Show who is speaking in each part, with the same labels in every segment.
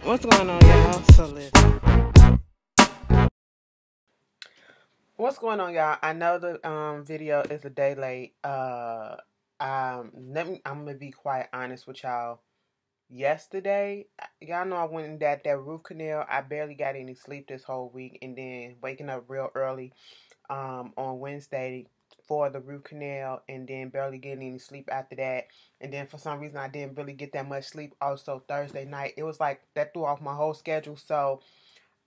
Speaker 1: What's going on, y'all? So listen. What's going on, y'all? I know the video is a day late. I'm gonna be quite honest with y'all. Yesterday, y'all know I went in that root canal. I barely got any sleep this whole week, and then waking up real early on Wednesday for the root canal, and then barely getting any sleep after that. And then for some reason, I didn't really get that much sleep. Also Thursday night, it was like that threw off my whole schedule. So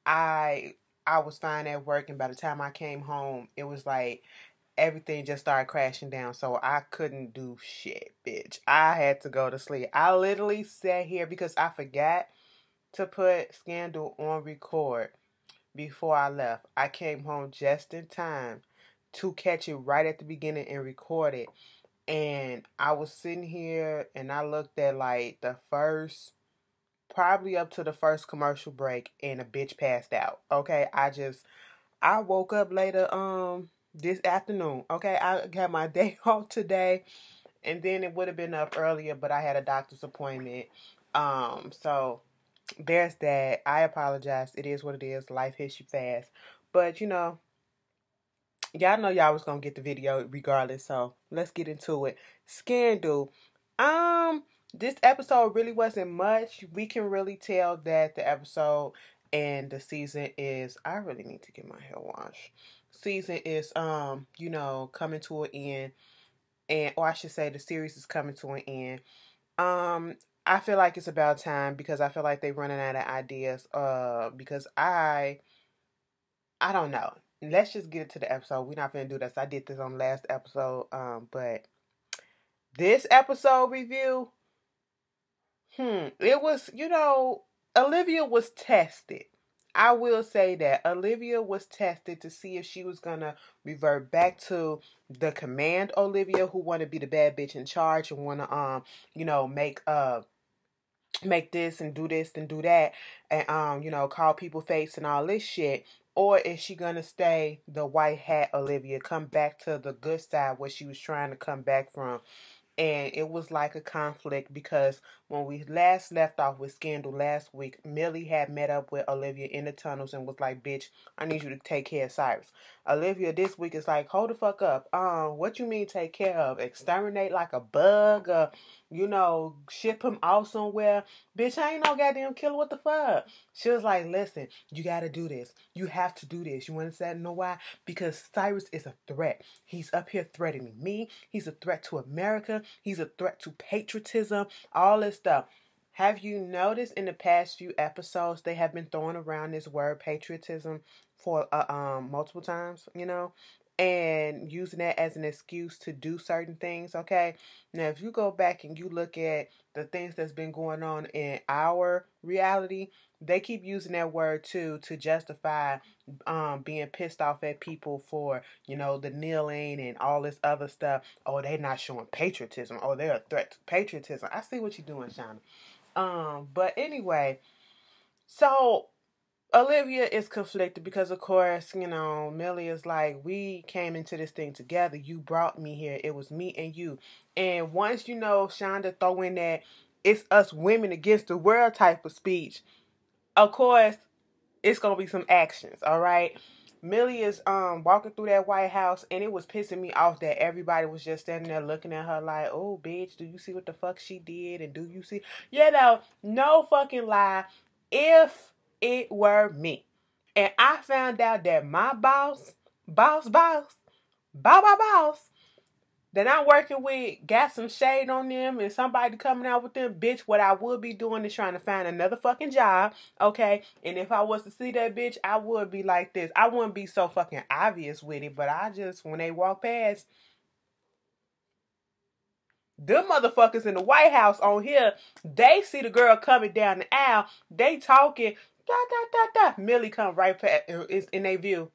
Speaker 1: I I was fine at work, and by the time I came home, it was like everything just started crashing down. So I couldn't do shit, bitch. I had to go to sleep. I literally sat here because I forgot to put Scandal on record before I left. I came home just in time to catch it right at the beginning and record it. And I was sitting here and I looked at like the first, probably up to the first commercial break, and a bitch passed out. Okay, I woke up later this afternoon. Okay, I got my day off today, and then it would have been up earlier, but I had a doctor's appointment. So there's that. I apologize. It is what it is. Life hits you fast. But y'all know y'all was gonna get the video regardless, so let's get into it. Scandal. Um, this episode really wasn't much. We can really tell that the episode and the season is, I really need to get my hair washed. Season is coming to an end, and or I should say the series is coming to an end. Um I feel like it's about time because I feel like they're running out of ideas. Because I don't know. Let's just get into the episode. We're not gonna do this. I did this on the last episode. But this episode review, it was, Olivia was tested. I will say that Olivia was tested to see if she was gonna revert back to the command Olivia, who wanna be the bad bitch in charge and wanna make this and do that, and call people fakes and all this shit. Or is she gonna stay the white hat Olivia, come back to the good side where she was trying to come back from? And it was like a conflict because when we last left off with Scandal last week, Millie had met up with Olivia in the tunnels and was like, bitch, I need you to take care of Cyrus. Olivia this week is like, hold the fuck up. What you mean take care of? Exterminate like a bug? Ship him out somewhere? Bitch, I ain't no goddamn killer. What the fuck? She was like, listen, you gotta do this. You have to do this. You understand? Know why? Because Cyrus is a threat. He's up here threatening me. He's a threat to America. He's a threat to patriotism. All this stuff. Have you noticed in the past few episodes they have been throwing around this word patriotism for multiple times, and using that as an excuse to do certain things, okay? Now, if you go back and you look at the things that's been going on in our reality, they keep using that word too to justify being pissed off at people for, the kneeling and all this other stuff. Oh, they're not showing patriotism. Oh, they're a threat to patriotism. I see what you're doing, Shauna. But anyway, so Olivia is conflicted because, of course, Millie is like, we came into this thing together. You brought me here. It was me and you. And once, Shonda throw in that it's us women against the world type of speech, of course, it's going to be some actions, all right? Millie is walking through that White House, and it was pissing me off that everybody was just standing there looking at her like, oh, bitch, do you see what the fuck she did? And do you see? No fucking lie. If it were me, and I found out that my boss, that I'm working with got some shade on them and somebody coming out with them, bitch, what I would be doing is trying to find another fucking job, okay? And if I was to see that bitch, I would be like this. I wouldn't be so fucking obvious with it, but I just, when they walk past, them motherfuckers in the White House on here, they see the girl coming down the aisle, they talking, da da da da. Millie come right past, is in their view.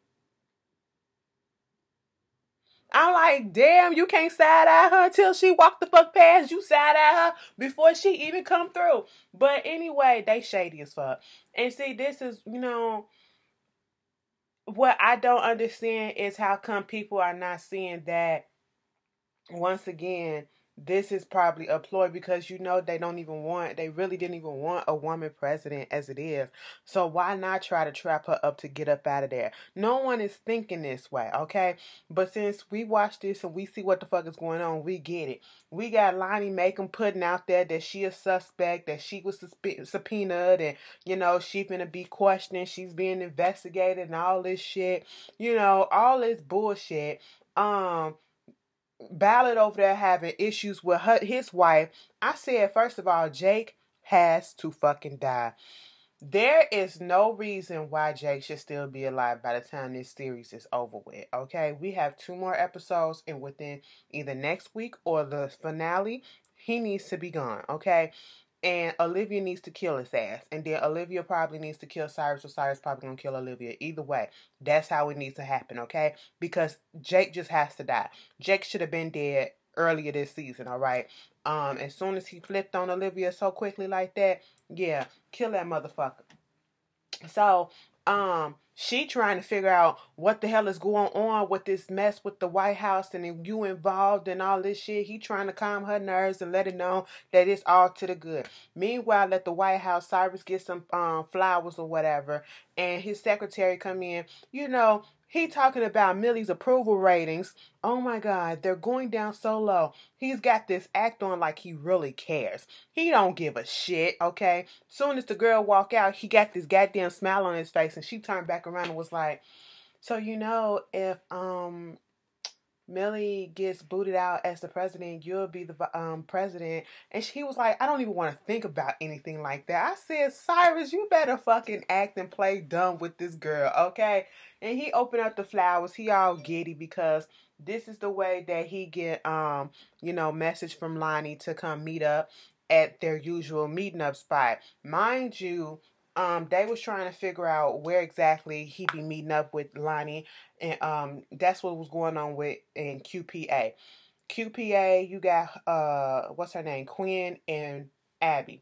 Speaker 1: I'm like, damn, you can't side eye her until she walked the fuck past. You side eye her before she even come through. But anyway, they shady as fuck. And see, this is, what I don't understand is how come people are not seeing that, once again, this is probably a ploy because they really didn't even want a woman president as it is. So why not try to trap her up to get up out of there? No one is thinking this way, okay? But since we watch this and we see what the fuck is going on, we get it. We got Lonnie Macon putting out there that she a suspect, that she was subpoenaed, and she finna be questioned, she's being investigated and all this shit. All this bullshit. Ballard over there having issues with his wife. I said, first of all, Jake has to fucking die. There is no reason why Jake should still be alive by the time this series is over with, okay? We have 2 more episodes, and within either next week or the finale, he needs to be gone, okay? And Olivia needs to kill his ass. And then Olivia probably needs to kill Cyrus, or Cyrus probably gonna kill Olivia. Either way, that's how it needs to happen, okay? Because Jake just has to die. Jake should have been dead earlier this season, alright? As soon as he flipped on Olivia so quickly like that, yeah, kill that motherfucker. So, she trying to figure out what the hell is going on with this mess with the White House and you involved and all this shit. He trying to calm her nerves and let her know that it's all to the good. Meanwhile, at the White House, Cyrus gets some flowers or whatever, and his secretary come in. He talking about Millie's approval ratings. Oh my God, they're going down so low. He's got this act on like he really cares. He don't give a shit, okay? Soon as the girl walk out, he got this goddamn smile on his face, and she turned back around and was like, so if Millie gets booted out as the president, you'll be the president. And he was like, I don't even want to think about anything like that. I said, Cyrus, you better fucking act and play dumb with this girl, okay? And he opened up the flowers. He all giddy because this is the way that he get, message from Lonnie to come meet up at their usual meeting up spot. Mind you, they was trying to figure out where exactly he be meeting up with Lonnie, and that's what was going on with in QPA. QPA, you got what's her name, Quinn and Abby.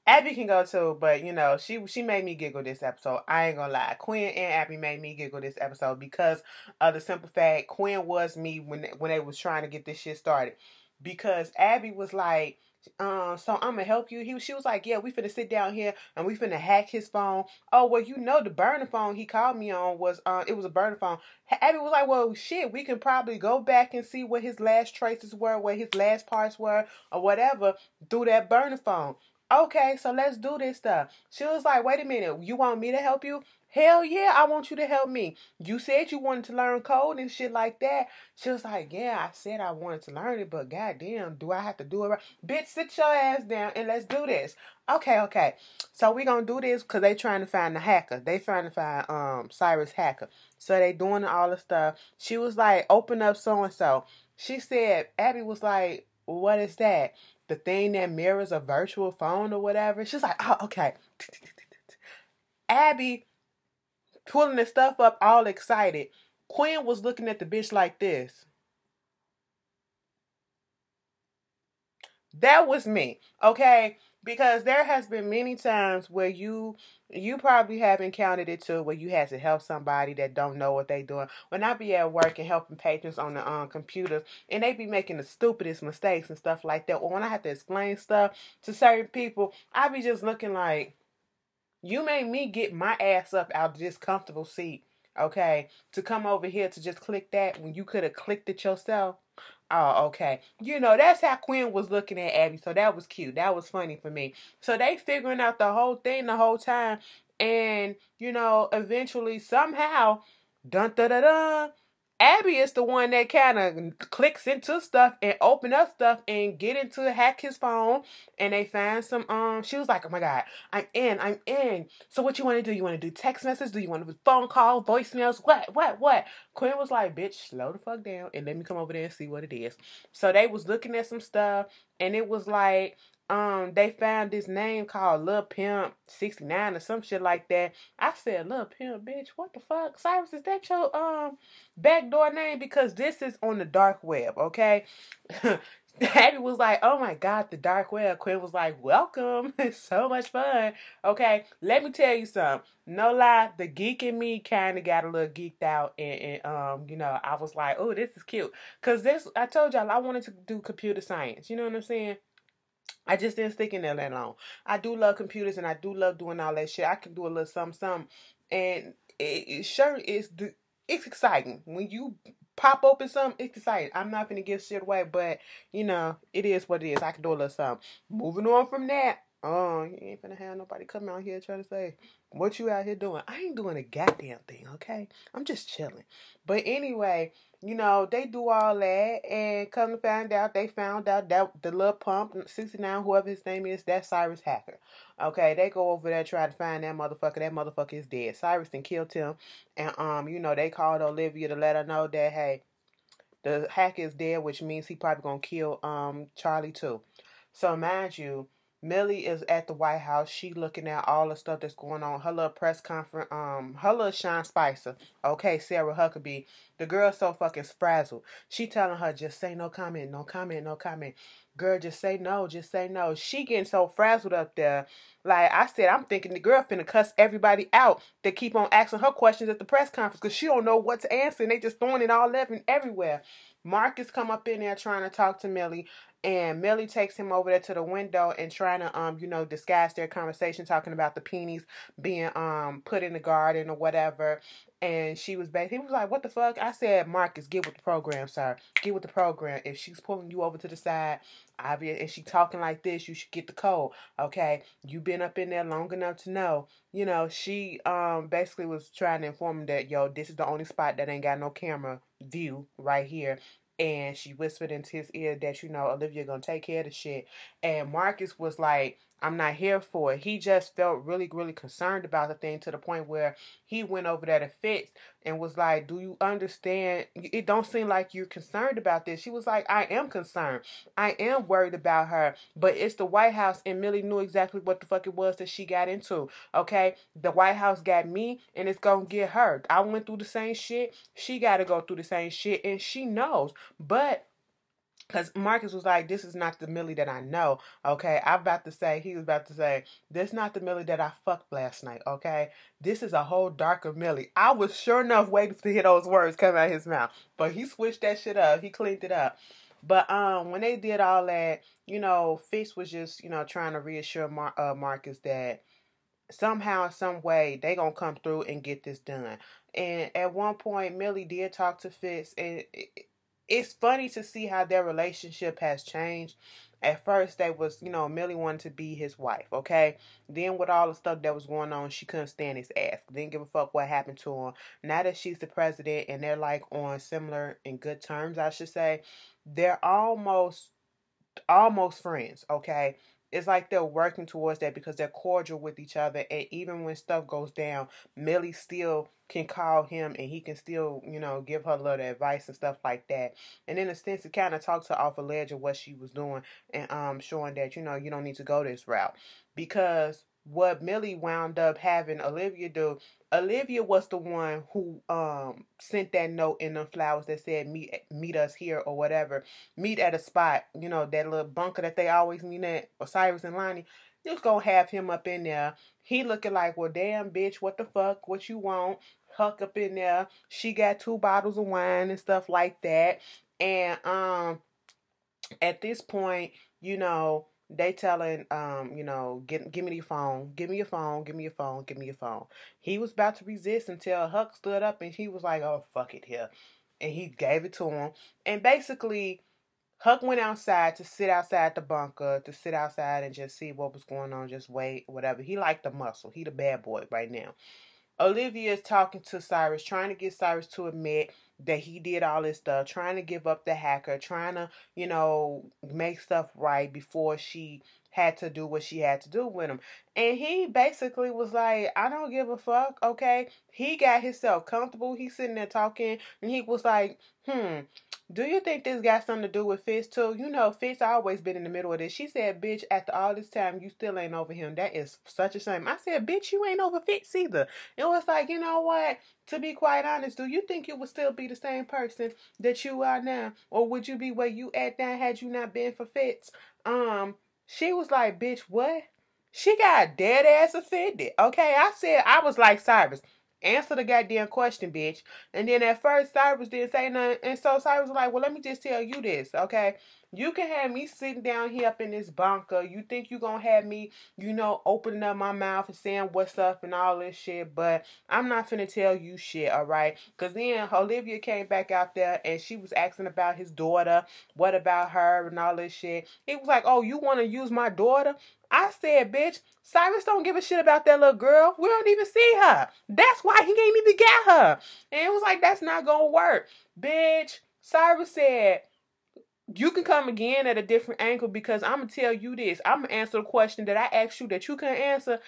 Speaker 1: Abby can go too, but she made me giggle this episode. I ain't gonna lie. Quinn and Abby made me giggle this episode because of the simple fact Quinn was me when they was trying to get this shit started. Because Abby was like, so I'm gonna help you. She was like, yeah, we finna sit down here and we finna hack his phone. Oh, well, the burner phone he called me on was it was a burner phone. Abby was like, well, shit, we can probably go back and see what his last traces were, what his last parts were, or whatever through that burner phone. Okay, so let's do this stuff. She was like, wait a minute, you want me to help you? Hell yeah, I want you to help me. You said you wanted to learn code and shit like that. She was like, yeah, I said I wanted to learn it, but goddamn, do I have to do it right? Bitch, sit your ass down and let's do this. Okay. So we gonna do this because they trying to find the hacker. They trying to find Cyrus hacker. So they doing all the stuff. She was like, open up so-and-so. She said, Abby was like, what is that? The thing that mirrors a virtual phone or whatever. She's like, oh, okay. Abby pulling the stuff up all excited. Quinn was looking at the bitch like this. That was me, okay? Because there has been many times where you probably have encountered it too, where you had to help somebody that don't know what they doing. When I be at work and helping patrons on the computers, and they be making the stupidest mistakes and stuff like that, or when I have to explain stuff to certain people, I be just looking like, you made me get my ass up out of this comfortable seat, okay, to come over here to just click that when you could have clicked it yourself. Oh, okay. That's how Quinn was looking at Abby. So that was cute. That was funny for me. So they figuring out the whole thing the whole time. And, eventually, somehow, dun da da da, Abby is the one that kind of clicks into stuff and open up stuff and get into hack his phone. And they find some, she was like, oh my God, I'm in. So what you want to do? You want to do text messages? Do you want to do phone call, voicemails? What? Quinn was like, bitch, slow the fuck down and let me come over there and see what it is. So they was looking at some stuff and it was like, they found this name called Lil Pimp 69 or some shit like that. I said, Lil Pimp, bitch, what the fuck? Cyrus, is that your backdoor name? Because this is on the dark web, okay? Abby was like, oh my God, the dark web. Quinn was like, welcome. It's so much fun. Okay, let me tell you something. No lie, the geek in me kind of got a little geeked out. And you know, I was like, oh, this is cute. Because this, I told y'all, I wanted to do computer science. You know what I'm saying? I just didn't stick in there that long. I do love computers and I do love doing all that shit. I can do a little something, something. And it sure is, it's exciting. When you pop open something, it's exciting. I'm not going to give shit away, but, you know, it is what it is. I can do a little something. Moving on from that. Oh, you ain't finna have nobody come out here trying to say, what you out here doing? I ain't doing a goddamn thing, okay? I'm just chilling. But anyway, you know, they do all that, and come to find out, they found out that the little pump, 69, whoever his name is, that's Cyrus Hacker. Okay, they go over there, try to find that motherfucker. That motherfucker is dead. Cyrus then killed him, and, you know, they called Olivia to let her know that, hey, the hacker is dead, which means he probably gonna kill, Charlie too. So, mind you, Millie is at the White House. She looking at all the stuff that's going on. Her little press conference, her little Sean Spicer. Okay, Sarah Huckabee. The girl's so fucking frazzled. She telling her, just say no comment, no comment, no comment. Girl, just say no, just say no. She getting so frazzled up there. Like I said, I'm thinking the girl finna cuss everybody out that keep on asking her questions at the press conference because she don't know what to answer and they just throwing it all everywhere. Marcus come up in there trying to talk to Millie. And Millie takes him over there to the window and trying to, you know, disguise their conversation, talking about the peonies being, put in the garden or whatever. And he was like, what the fuck? I said, Marcus, get with the program, sir. Get with the program. If she's pulling you over to the side, and she talking like this, you should get the code, okay? You been up in there long enough to know. You know, she, basically was trying to inform him that, yo, this is the only spot that ain't got no camera view right here. And she whispered into his ear that, you know, Olivia gonna take care of the shit. And Marcus was like, I'm not here for it. He just felt really, really concerned about the thing to the point where he went over there to Fitz and was like, do you understand? It don't seem like you're concerned about this. She was like, I am concerned. I am worried about her. But it's the White House and Millie knew exactly what the fuck it was that she got into. Okay? The White House got me and it's gonna get her. I went through the same shit. She gotta go through the same shit and she knows. But because Marcus was like, this is not the Millie that I know, okay? He was about to say, this is not the Millie that I fucked last night, okay? This is a whole darker Millie. I was sure enough waiting to hear those words come out of his mouth. But he switched that shit up. He cleaned it up. But when they did all that, you know, Fitz was just, you know, trying to reassure Marcus that somehow, some way, they gonna come through and get this done. And at one point, Millie did talk to Fitz, and it's funny to see how their relationship has changed. At first, they was, you know, Millie wanted to be his wife, okay? Then with all the stuff that was going on, she couldn't stand his ass. Didn't give a fuck what happened to him. Now that she's the president and they're like on similar and good terms, I should say, they're almost friends, okay? It's like they're working towards that because they're cordial with each other. And even when stuff goes down, Millie still can call him and he can still, you know, give her a little advice and stuff like that. And in a sense, it kind of talks her off a ledge of what she was doing and showing that, you know, you don't need to go this route. Because what Millie wound up having Olivia do, Olivia was the one who sent that note in the flowers that said meet us here or whatever. Meet at a spot, you know, that little bunker that they always meet at, Osiris and Lonnie. Just gonna have him up in there. He looking like, well, damn, bitch, what the fuck? What you want? Huck up in there. She got 2 bottles of wine and stuff like that. And at this point, you know, they telling, you know, give me your phone, give me your phone, give me your phone, give me your phone. He was about to resist until Huck stood up and he was like, oh, fuck it here. And he gave it to him. And basically, Huck went outside to sit outside the bunker, to sit outside and just see what was going on, just wait, whatever. He liked the muscle. He the bad boy right now. Olivia is talking to Cyrus, trying to get Cyrus to admit that he did all this stuff, trying to give up the hacker, trying to, you know, make stuff right before she had to do what she had to do with him. And he basically was like, I don't give a fuck, okay? He got himself comfortable. He's sitting there talking, and he was like, Do you think this got something to do with Fitz too? You know, Fitz always been in the middle of this. She said, bitch, after all this time, you still ain't over him. That is such a shame. I said, bitch, you ain't over Fitz either. It was like, you know what? To be quite honest, do you think you would still be the same person that you are now? Or would you be where you at now had you not been for Fitz? She was like, bitch, what? She got dead ass offended. Okay, I said, I was like, Cyrus, answer the goddamn question, bitch. And then at first, Cyrus didn't say nothing. And so Cyrus was like, well, let me just tell you this, okay? You can have me sitting down here up in this bunker. You think you gonna have me, you know, opening up my mouth and saying what's up and all this shit. But I'm not finna tell you shit, all right? Because then Olivia came back out there and she was asking about his daughter. What about her and all this shit. He was like, oh, you want to use my daughter? I said, bitch, Cyrus don't give a shit about that little girl. We don't even see her. That's why he ain't even get her. And it was like, that's not gonna work. Bitch, Cyrus said, you can come again at a different angle because I'm going to tell you this. I'm going to answer the question that I asked you that you couldn't answer.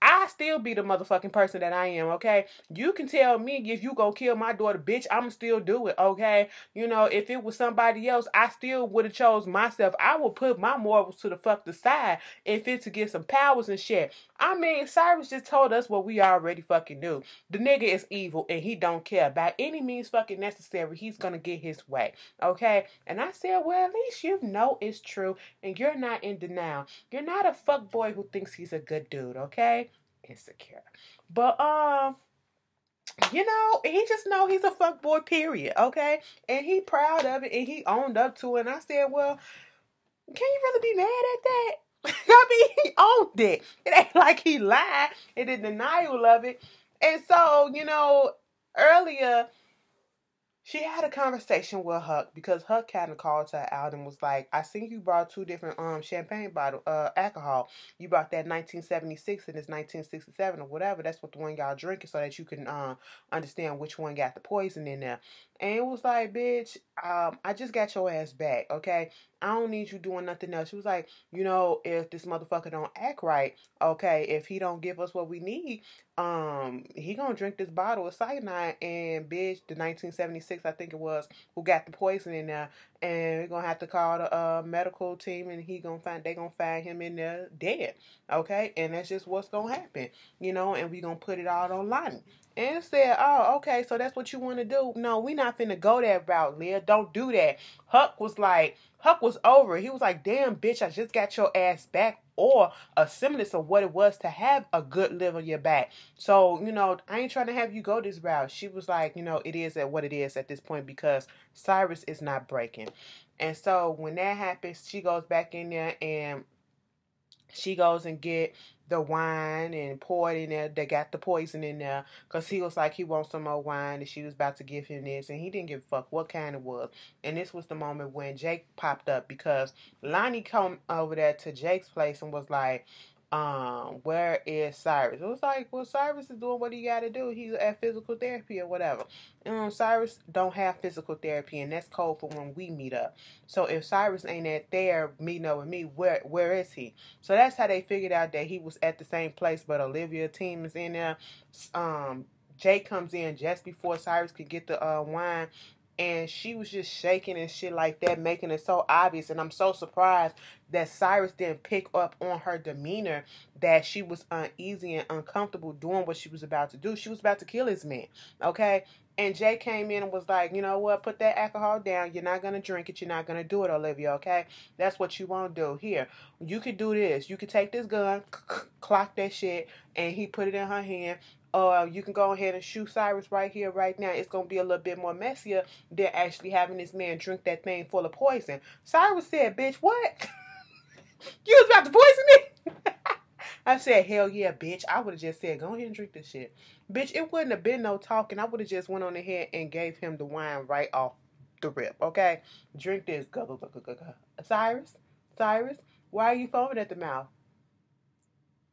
Speaker 1: I still be the motherfucking person that I am, okay? You can tell me if you gonna kill my daughter, bitch, I'ma still do it, okay? You know, if it was somebody else, I still would have chose myself. I would put my morals to the fuck the side if it's to get some powers and shit. I mean, Cyrus just told us what we already fucking knew. The nigga is evil and he don't care. By any means fucking necessary, he's gonna get his way, okay? And I said, well, at least you know it's true and you're not in denial. You're not a fuck boy who thinks he's a good dude, okay? Insecure. But you know, he just know he's a fuck boy, period, okay? And he proud of it and he owned up to it. And I said, well, can you really be mad at that? I mean, he owned it. It ain't like he lied and in denial of it. And so, you know, earlier she had a conversation with Huck because Huck kind of called her out and was like, I think you brought two different champagne bottle alcohol. You brought that 1976 and this 1967 or whatever. That's what the one y'all drinking so that you can understand which one got the poison in there. And it was like, bitch, I just got your ass back, okay? I don't need you doing nothing else. She was like, you know, if this motherfucker don't act right, okay, if he don't give us what we need, he gonna drink this bottle of cyanide and bitch, the 1976, I think it was, who got the poison in there, and we're gonna have to call the medical team and they gonna find him in there dead, okay? And that's just what's gonna happen, you know, and we gonna put it all online. And said, oh, okay, so that's what you want to do. No, we not finna go that route, Leah. Don't do that. Huck was over. He was like, damn, bitch, I just got your ass back. Or a semblance of what it was to have a good live on your back. So, you know, I ain't trying to have you go this route. She was like, you know, it is at what it is at this point because Cyrus is not breaking. And so when that happens, she goes back in there and she goes and get the wine and pour it in there. They got the poison in there because he was like he wants some more wine and she was about to give him this and he didn't give a fuck what kind it was. And this was the moment when Jake popped up because Lonnie come over there to Jake's place and was like, where is Cyrus? It was like, well, Cyrus is doing what he got to do. He's at physical therapy or whatever. Cyrus don't have physical therapy, and that's code for when we meet up. So if Cyrus ain't at there meeting up with me, where is he? So that's how they figured out that he was at the same place, but Olivia's team is in there. Jake comes in just before Cyrus could get the wine. And she was just shaking and shit like that, making it so obvious. And I'm so surprised that Cyrus didn't pick up on her demeanor, that she was uneasy and uncomfortable doing what she was about to do. She was about to kill his man, okay? And Jay came in and was like, you know what, put that alcohol down. You're not going to drink it. You're not going to do it, Olivia, okay? That's what you won't do. Here, you could do this. You could take this gun, clock that shit, and he put it in her hand. You can go ahead and shoot Cyrus right here, right now. It's going to be a little bit more messier than actually having this man drink that thing full of poison. Cyrus said, bitch, what? You was about to poison me? I said, hell yeah, bitch. I would have just said, go ahead and drink this shit. Bitch, it wouldn't have been no talking. I would have just went on ahead and gave him the wine right off the rip, okay? Drink this. Go, go, go, go, go, go. Cyrus, why are you foaming at the mouth?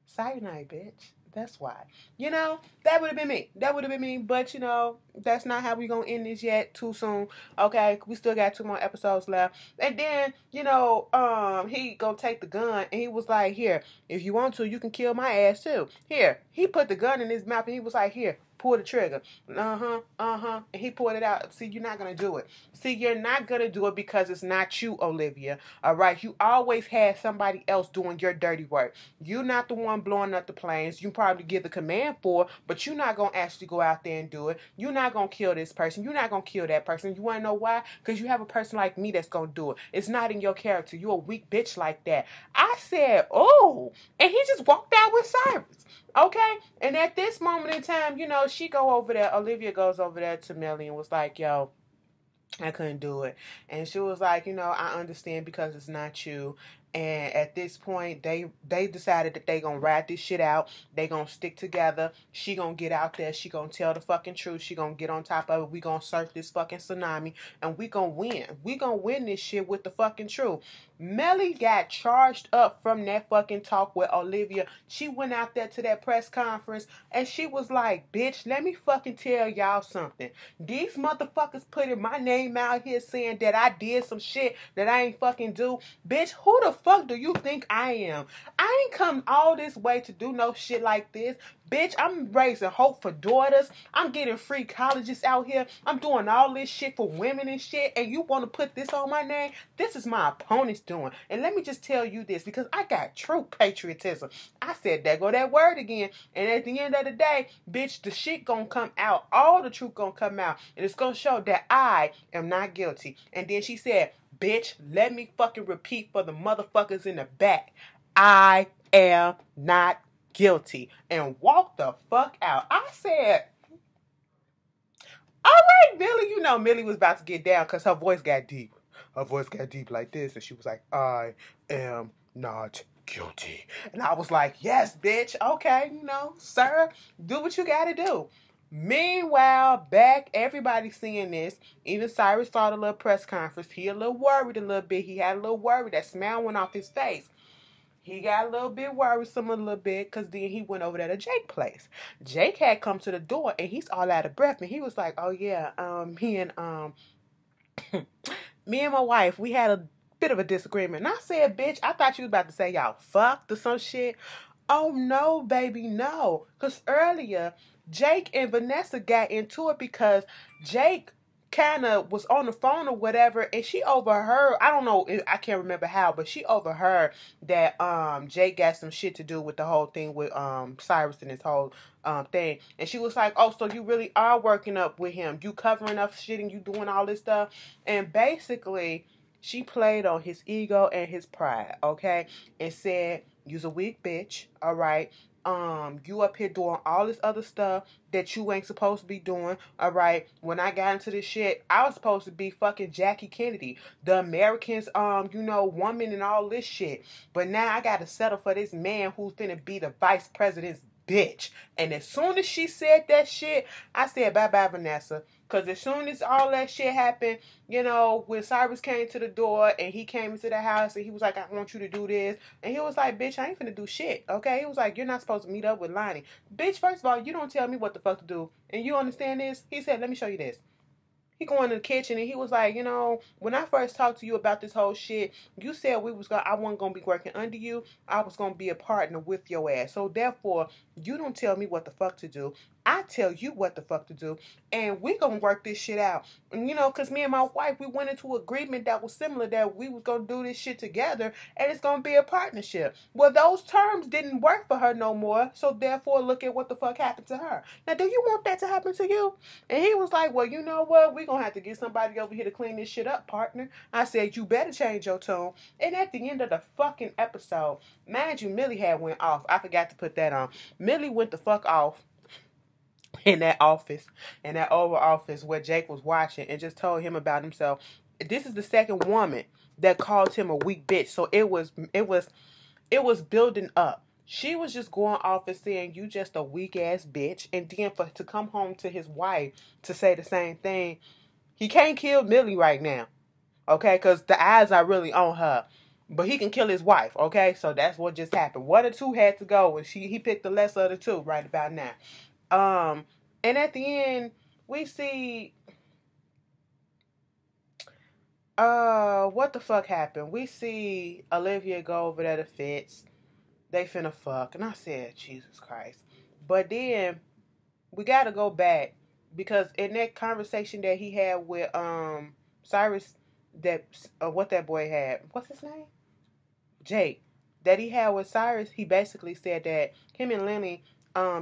Speaker 1: Cyanide, bitch. That's why. You know, that would have been me. That would have been me. But, you know, that's not how we going to end this yet too soon. Okay? We still got 2 more episodes left. And then, you know, he go take the gun. And he was like, here, if you want to, you can kill my ass too. Here. He put the gun in his mouth. And he was like, here, pull the trigger. And he pulled it out. See, you're not going to do it. See, you're not going to do it because it's not you, Olivia. All right? You always had somebody else doing your dirty work. You're not the one blowing up the planes. You probably give the command for it, but you're not going to actually go out there and do it. You're not going to kill this person. You're not going to kill that person. You want to know why? Because you have a person like me that's going to do it. It's not in your character. You're a weak bitch like that. I said, oh, and he just walked out with Cyrus. Okay? And at this moment in time, you know, she go over there, Olivia goes over there to Melly and was like, yo, I couldn't do it. And she was like, you know, I understand because it's not you. And at this point, they decided that they gonna ride this shit out. They gonna stick together. She gonna get out there. She gonna tell the fucking truth. She gonna get on top of it. We gonna surf this fucking tsunami. And we gonna win. We gonna win this shit with the fucking truth. Melly got charged up from that fucking talk with Olivia. She went out there to that press conference and she was like, bitch, let me fucking tell y'all something. These motherfuckers putting my name out here saying that I did some shit that I ain't fucking do. Bitch, who the fuck do you think I am? I ain't come all this way to do no shit like this. Bitch, I'm raising hope for daughters. I'm getting free colleges out here. I'm doing all this shit for women and shit. And you want to put this on my name? This is my opponent's doing. And let me just tell you this, because I got true patriotism. I said that, go that word again. And at the end of the day, bitch, the shit gonna come out. All the truth gonna come out. And it's gonna show that I am not guilty. And then she said, bitch, let me fucking repeat for the motherfuckers in the back. I am not guilty. And walk the fuck out. I said, all right, Millie. You know Millie was about to get down because her voice got deep. Her voice got deep like this. And she was like, I am not guilty. And I was like, yes, bitch. Okay, you know, sir, do what you got to do. Meanwhile, back, everybody seeing this. Even Cyrus saw the little press conference. He a little worried a little bit. He had a little worried. That smile went off his face. He got a little bit worrisome a little bit because then he went over there to Jake's place. Jake had come to the door and he's all out of breath. And he was like, oh yeah, me and my wife, we had a bit of a disagreement. And I said, bitch, I thought you was about to say y'all fucked or some shit. Oh no, baby, no. Because earlier, Jake and Vanessa got into it because Jake kind of was on the phone or whatever, and she overheard, I don't know, I can't remember how, but she overheard that Jake got some shit to do with the whole thing with Cyrus and his whole thing. And she was like, oh, so you really are working up with him. You covering up shit and you doing all this stuff. And basically, she played on his ego and his pride, okay? And said, you's a weak bitch, all right? You up here doing all this other stuff that you ain't supposed to be doing, all right? When I got into this shit, I was supposed to be fucking Jackie Kennedy, the Americans, you know, woman and all this shit. But now I got to settle for this man who's finna be the vice president's bitch. And as soon as she said that shit, I said, bye-bye, Vanessa. Because as soon as all that shit happened, you know, when Cyrus came to the door and he came into the house and he was like, I want you to do this. And he was like, bitch, I ain't finna do shit, okay? He was like, you're not supposed to meet up with Lonnie. Bitch, first of all, you don't tell me what the fuck to do. And you understand this? He said, let me show you this. He going in the kitchen and he was like, you know, when I first talked to you about this whole shit, you said I wasn't going to be working under you. I was going to be a partner with your ass. So therefore, you don't tell me what the fuck to do. I tell you what the fuck to do. And we going to work this shit out. And, you know, because me and my wife, we went into agreement that was similar, that we was going to do this shit together and it's going to be a partnership. Well, those terms didn't work for her no more. So therefore, look at what the fuck happened to her. Now, do you want that to happen to you? And he was like, well, you know what? We're going to have to get somebody over here to clean this shit up, partner. I said, you better change your tone. And at the end of the fucking episode, mind you, Millie had went off. I forgot to put that on. Millie went the fuck off in that office, in that Oval Office where Jake was watching, and just told him about himself. This is the second woman that called him a weak bitch. So it was building up. She was just going off and saying, you just a weak ass bitch. And then to come home to his wife to say the same thing. He can't kill Millie right now, okay? Because the eyes are really on her. But he can kill his wife, okay? So that's what just happened. One or two had to go, and he picked the lesser of the two right about now. And at the end, we see, what the fuck happened? We see Olivia go over there to Fitz. They finna fuck. And I said, Jesus Christ. But then we got to go back because in that conversation that he had with Cyrus, that what that boy had, what's his name, Jake, that he had with Cyrus, he basically said that him and Lenny,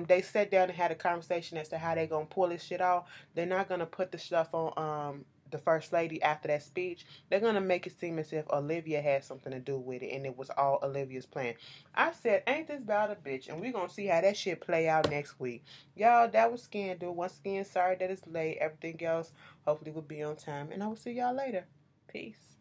Speaker 1: they sat down and had a conversation as to how they gonna pull this shit off. They're not gonna put the stuff on the first lady after that speech. They're gonna make it seem as if Olivia had something to do with it and it was all Olivia's plan. I said, ain't this about a bitch? And we're gonna see how that shit play out next week. Y'all, that was Scandal. Once again, sorry that it's late. Everything else hopefully will be on time. And I will see y'all later. Peace.